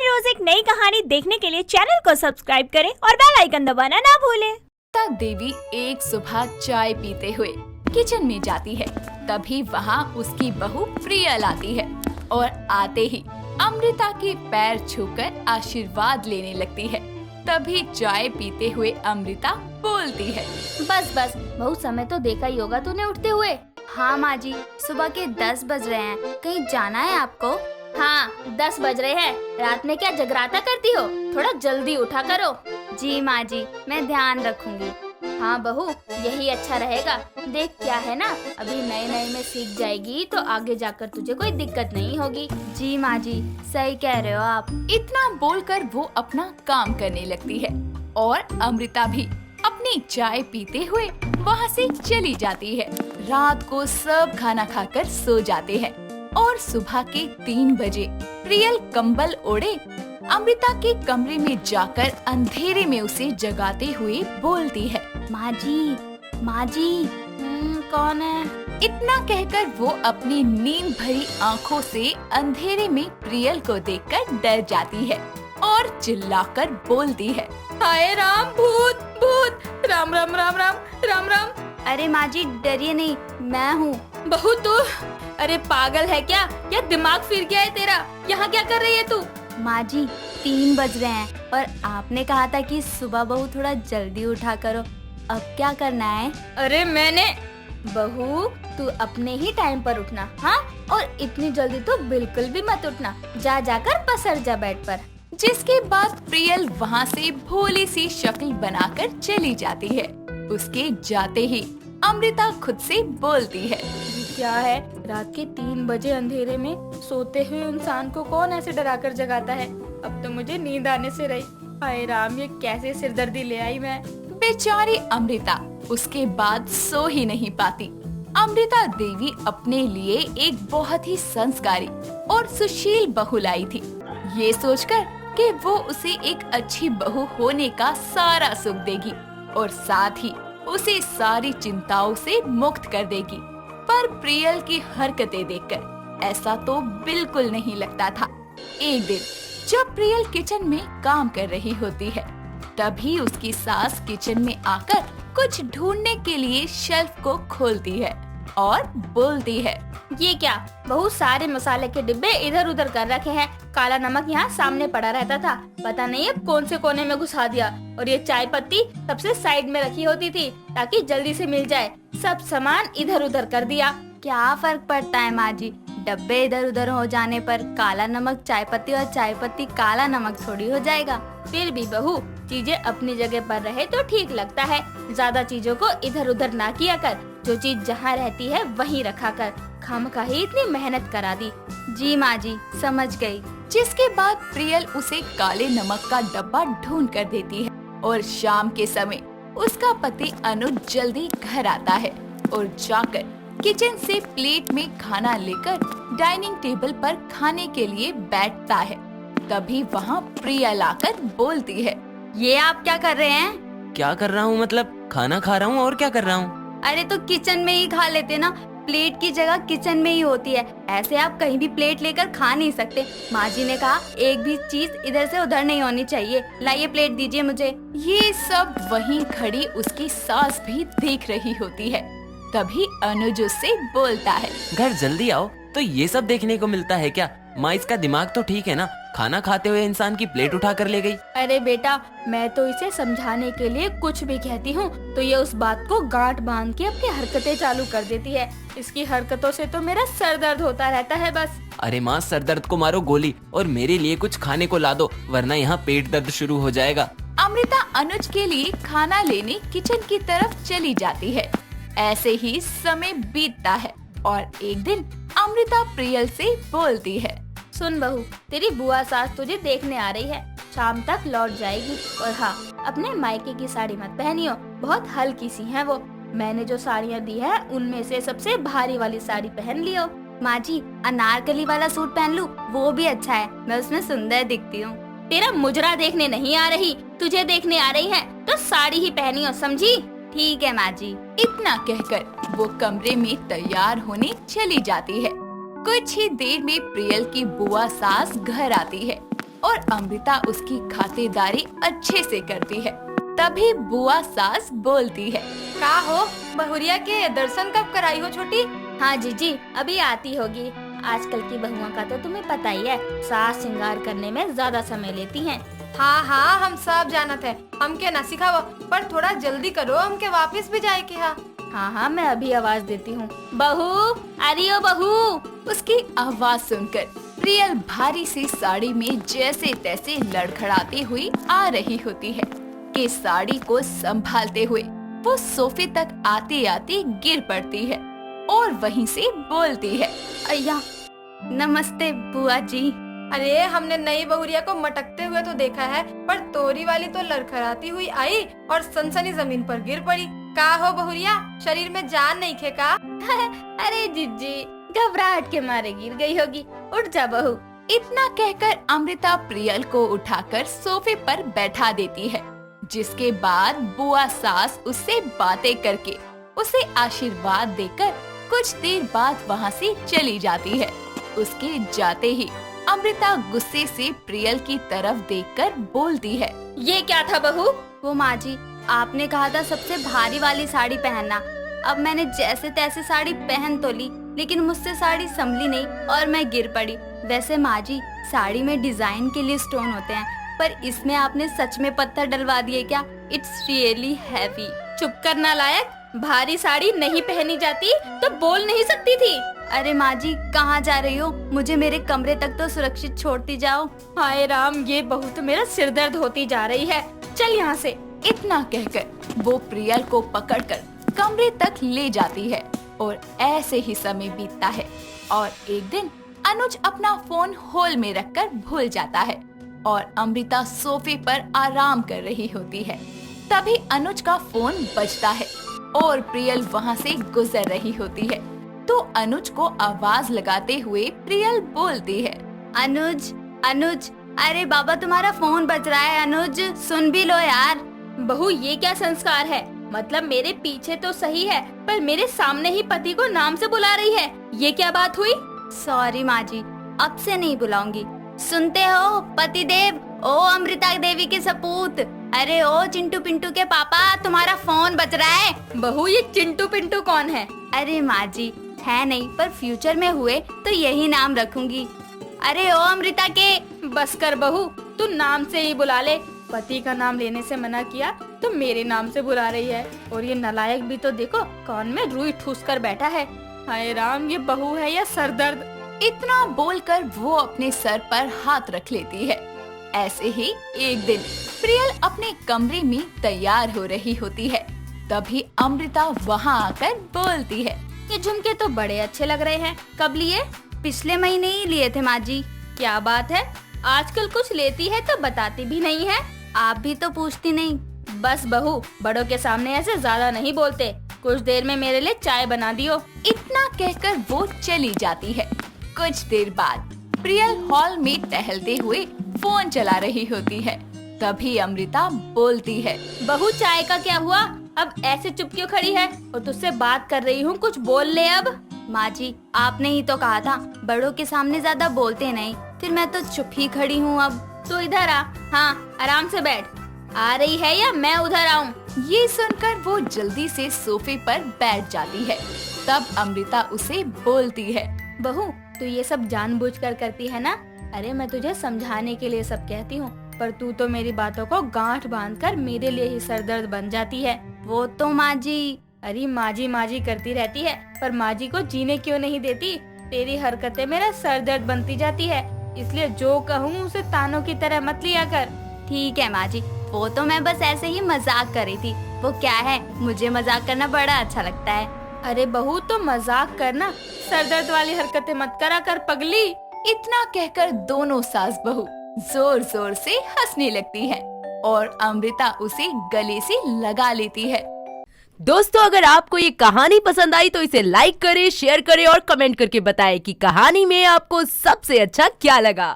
रोज एक नई कहानी देखने के लिए चैनल को सब्सक्राइब करें और बेल आइकन दबाना ना भूलें। तब देवी एक सुबह चाय पीते हुए किचन में जाती है। तभी वहाँ उसकी बहू प्रियल आती है और आते ही अमृता के पैर छूकर आशीर्वाद लेने लगती है। तभी चाय पीते हुए अमृता बोलती है, बस बस बहुत समय तो देखा ही होगा तूने उठते हुए। हाँ माँ जी, सुबह के 10 बज रहे हैं, कहीं जाना है आपको? हाँ 10 बज रहे हैं, रात में क्या जगराता करती हो? थोड़ा जल्दी उठा करो। जी माँ जी, मैं ध्यान रखूंगी। हाँ बहू, यही अच्छा रहेगा। देख क्या है ना, अभी नए नए में सीख जाएगी तो आगे जाकर तुझे कोई दिक्कत नहीं होगी। जी माँ जी, सही कह रहे हो आप। इतना बोलकर वो अपना काम करने लगती है और अमृता भी अपनी चाय पीते हुए वहाँ से चली जाती है। रात को सब खाना खाकर सो जाते हैं और सुबह के 3 बजे प्रियल कंबल ओढ़े अमृता के कमरे में जाकर अंधेरे में उसे जगाते हुए बोलती है, माँ जी, माँ जी, कौन है? इतना कहकर वो अपनी नींद भरी आँखों से अंधेरे में प्रियल को देखकर डर जाती है और चिल्लाकर बोलती है, हाय राम, भूत भूत, राम राम राम राम राम राम। अरे माँ जी डरिए नहीं, मैं हूँ। बहू तू? अरे पागल है क्या? या दिमाग फिर गया है तेरा? यहाँ क्या कर रही है तू? माँ जी 3 बज रहे हैं और आपने कहा था कि सुबह बहू थोड़ा जल्दी उठा करो। अब क्या करना है? अरे मैंने बहू तू अपने ही टाइम पर उठना, हाँ? और इतनी जल्दी तो बिल्कुल भी मत उठना। जा जाकर पसर जा बेड पर। जिसके बाद प्रियल वहाँ से भोली सी शक्ल बनाकर चली जाती है। उसके जाते ही अमृता खुद से बोलती है, क्या है, रात के 3 बजे अंधेरे में सोते हुए इंसान को कौन ऐसे डराकर जगाता है? अब तो मुझे नींद आने से रही। हाय राम, ये कैसे सिरदर्दी ले आई मैं। बेचारी अमृता उसके बाद सो ही नहीं पाती। अमृता देवी अपने लिए एक बहुत ही संस्कारी और सुशील बहू लाई थी, ये सोचकर कि वो उसे एक अच्छी बहू होने का सारा सुख देगी और साथ ही उसे सारी चिंताओं से मुक्त कर देगी। पर प्रियल की हरकतें देखकर ऐसा तो बिल्कुल नहीं लगता था। एक दिन जब प्रियल किचन में काम कर रही होती है, तभी उसकी सास किचन में आकर कुछ ढूंढने के लिए शेल्फ को खोलती है और बोलती है, ये क्या, बहुत सारे मसाले के डिब्बे इधर उधर कर रखे हैं। काला नमक यहाँ सामने पड़ा रहता था, पता नहीं अब कौन से कोने में घुसा दिया। और ये चाय पत्ती सबसे साइड में रखी होती थी ताकि जल्दी से मिल जाए। सब सामान इधर उधर कर दिया। क्या फर्क पड़ता है माँ जी, डब्बे इधर उधर हो जाने पर काला नमक चाय पत्ती और चाय पत्ती काला नमक थोड़ी हो जाएगा। फिर भी बहू, चीजें अपनी जगह पर रहे तो ठीक लगता है। ज्यादा चीजों को इधर उधर ना किया कर, जो चीज जहाँ रहती है वहीं रखा कर। खामखाही इतनी मेहनत करा दी। जी माँ जी, समझ गई। जिसके बाद प्रियल उसे काले नमक का डब्बा ढूंढ कर देती है और शाम के समय उसका पति अनुज जल्दी घर आता है और जाकर किचन से प्लेट में खाना लेकर डाइनिंग टेबल पर खाने के लिए बैठता है। तभी वहाँ प्रियल आकर बोलती है, ये आप क्या कर रहे हैं? क्या कर रहा हूँ मतलब? खाना खा रहा हूँ और क्या कर रहा हूँ? अरे तो किचन में ही खा लेते ना, प्लेट की जगह किचन में ही होती है। ऐसे आप कहीं भी प्लेट लेकर खा नहीं सकते। माँ जी ने कहा एक भी चीज इधर से उधर नहीं होनी चाहिए। लाइए प्लेट दीजिए मुझे। ये सब वहीं खड़ी उसकी सास भी देख रही होती है। तभी अनुज उससे बोलता है, घर जल्दी आओ, तो ये सब देखने को मिलता है क्या? माँ, इसका दिमाग तो ठीक है ना? खाना खाते हुए इंसान की प्लेट उठा कर ले गई। अरे बेटा, मैं तो इसे समझाने के लिए कुछ भी कहती हूँ तो ये उस बात को गांठ बांध के अपनी हरकतें चालू कर देती है। इसकी हरकतों से तो मेरा सर दर्द होता रहता है बस। अरे माँ, सर दर्द को मारो गोली और मेरे लिए कुछ खाने को ला दो, वरना यहाँ पेट दर्द शुरू हो जाएगा। अमृता अनुज के लिए खाना लेने किचन की तरफ चली जाती है। ऐसे ही समय बीतता है और एक दिन अमृता प्रियल से बोलती है, सुन बहू, तेरी बुआ सास तुझे देखने आ रही है, शाम तक लौट जाएगी। और हाँ, अपने मायके की साड़ी मत पहनियो, बहुत हल्की सी है वो। मैंने जो साड़ियाँ दी है उनमें से सबसे भारी वाली साड़ी पहन लियो। माँ जी, अनारकली वाला सूट पहन लूं? वो भी अच्छा है, मैं उसमें सुंदर दिखती हूँ। तेरा मुजरा देखने नहीं आ रही, तुझे देखने आ रही है, तो साड़ी ही पहनियो, समझी? ठीक है माँ जी। इतना कहकर वो कमरे में तैयार होने चली जाती है। कुछ ही देर में प्रियल की बुआ सास घर आती है और अमृता उसकी खातिरदारी अच्छे से करती है। तभी बुआ सास बोलती है, का हो बहुरिया के दर्शन कब कराई हो छोटी? हाँ जीजी, अभी आती होगी। आजकल की बहुओं का तो तुम्हें पता ही है, सास श्रृंगार करने में ज्यादा समय लेती हैं। हाँ हाँ, हम सब जानत है। हमके न सिखाओ, पर थोड़ा जल्दी करो, हमके वापस भी जाए के। हाँ हाँ, मैं अभी आवाज देती हूँ। बहू, अरे ओ बहू। उसकी आवाज सुनकर प्रियल भारी सी साड़ी में जैसे तैसे लड़खड़ाती हुई आ रही होती है कि साड़ी को संभालते हुए वो सोफे तक आते आते गिर पड़ती है और वहीं से बोलती है, अय्या, नमस्ते बुआ जी। अरे हमने नई बहुरिया को मटकते हुए तो देखा है, पर तोरी वाली तो लड़खड़ाती हुई आई और सनसनी जमीन पर गिर पड़ी। का हो बहुरिया, शरीर में जान नहीं खे का? अरे जीजी, घबराहट के मारे गिर गई होगी। उठ जा बहू। इतना कहकर अमृता प्रियल को उठाकर सोफे पर बैठा देती है, जिसके बाद बुआ सास उससे बातें करके उसे आशीर्वाद देकर कुछ देर बाद वहाँ से चली जाती है। उसके जाते ही अमृता गुस्से से प्रियल की तरफ देखकर बोलती है, ये क्या था बहू? वो माँ जी, आपने कहा था सबसे भारी वाली साड़ी पहनना। अब मैंने जैसे तैसे साड़ी पहन तो ली, लेकिन मुझसे साड़ी संभली नहीं और मैं गिर पड़ी। वैसे माँ जी, साड़ी में डिजाइन के लिए स्टोन होते हैं, पर इसमें आपने सच में पत्थर डलवा दिए क्या? It's really heavy. चुप करना लायक, भारी साड़ी नहीं पहनी जाती तो बोल नहीं सकती थी। अरे माँ जी, कहाँ जा रही हो? मुझे मेरे कमरे तक तो सुरक्षित छोड़ती जाओ। हाय राम, ये बहू तो मेरा सिर दर्द होती जा रही है। चल यहाँ से। इतना कहकर वो प्रियल को पकड़कर कमरे तक ले जाती है और ऐसे ही समय बीतता है और एक दिन अनुज अपना फोन होल में रखकर भूल जाता है और अमृता सोफे पर आराम कर रही होती है। तभी अनुज का फोन बजता है और प्रियल वहाँ से गुजर रही होती है, तो अनुज को आवाज लगाते हुए प्रियल बोलती है, अनुज, अनुज, अरे बाबा तुम्हारा फोन बज रहा है। अनुज, सुन भी लो यार। बहू, ये क्या संस्कार है? मतलब मेरे पीछे तो सही है, पर मेरे सामने ही पति को नाम से बुला रही है। ये क्या बात हुई? सॉरी माँ जी, अब से नहीं बुलाऊंगी। सुनते हो पतिदेव, ओ अमृता देवी के सपूत, अरे ओ चिंटू पिंटू के पापा, तुम्हारा फोन बज रहा है। बहू, ये चिंटू पिंटू कौन है? अरे माँ जी, है नहीं, पर फ्यूचर में हुए तो यही नाम रखूंगी। अरे ओ अमृता के। बस कर बहू, तू नाम से ही बुला ले। पति का नाम लेने से मना किया तो मेरे नाम से बुला रही है। और ये नालायक भी तो देखो, कान में रुई ठूस कर बैठा है। हाय राम, ये बहू है या सरदर्द? इतना बोलकर वो अपने सर पर हाथ रख लेती है। ऐसे ही एक दिन प्रियल अपने कमरे में तैयार हो रही होती है। तभी अमृता वहाँ आकर बोलती है, ये झुमके तो बड़े अच्छे लग रहे हैं। कब लिए? पिछले महीने ही लिए थे माँ जी। क्या बात है, आजकल कुछ लेती है तो बताती भी नहीं है। आप भी तो पूछती नहीं। बस बहू, बड़ों के सामने ऐसे ज्यादा नहीं बोलते। कुछ देर में मेरे लिए चाय बना दियो। इतना कहकर वो चली जाती है। कुछ देर बाद प्रियल हॉल में टहलते हुए फोन चला रही होती है। तभी अमृता बोलती है, बहू चाय का क्या हुआ? अब ऐसे चुप क्यों खड़ी है? और तुझसे बात कर रही हूँ, कुछ बोल ले अब। माँ जी, आपने ही तो कहा था बड़ों के सामने ज्यादा बोलते नहीं, फिर मैं तो चुप ही खड़ी हूँ। अब तो इधर आ। हाँ, आराम से बैठ। आ रही है या मैं उधर आऊँ? ये सुनकर वो जल्दी से सोफे पर बैठ जाती है। तब अमृता उसे बोलती है, बहू तू ये सब जानबूझकर करती है ना? अरे मैं तुझे समझाने के लिए सब कहती हूँ, पर तू तो मेरी बातों को गांठ बांधकर मेरे लिए ही सरदर्द बन जाती है। वो तो माँ जी, अरे माँ जी करती रहती है, पर माँ जी को जीने क्यों नहीं देती? तेरी हरकतें मेरा सरदर्द बनती जाती है, इसलिए जो कहूँ उसे तानों की तरह मत लिया कर। ठीक है माँ जी, वो तो मैं बस ऐसे ही मजाक कर रही थी। वो क्या है, मुझे मजाक करना बड़ा अच्छा लगता है। अरे बहू तो मजाक करना, सरदर्द वाली हरकतें मत करा कर पगली। इतना कहकर दोनों सास बहू जोर जोर से हंसने लगती हैं और अमृता उसे गले से लगा लेती है। दोस्तों, अगर आपको ये कहानी पसंद आई तो इसे लाइक करें, शेयर करें और कमेंट करके बताएं कि कहानी में आपको सबसे अच्छा क्या लगा।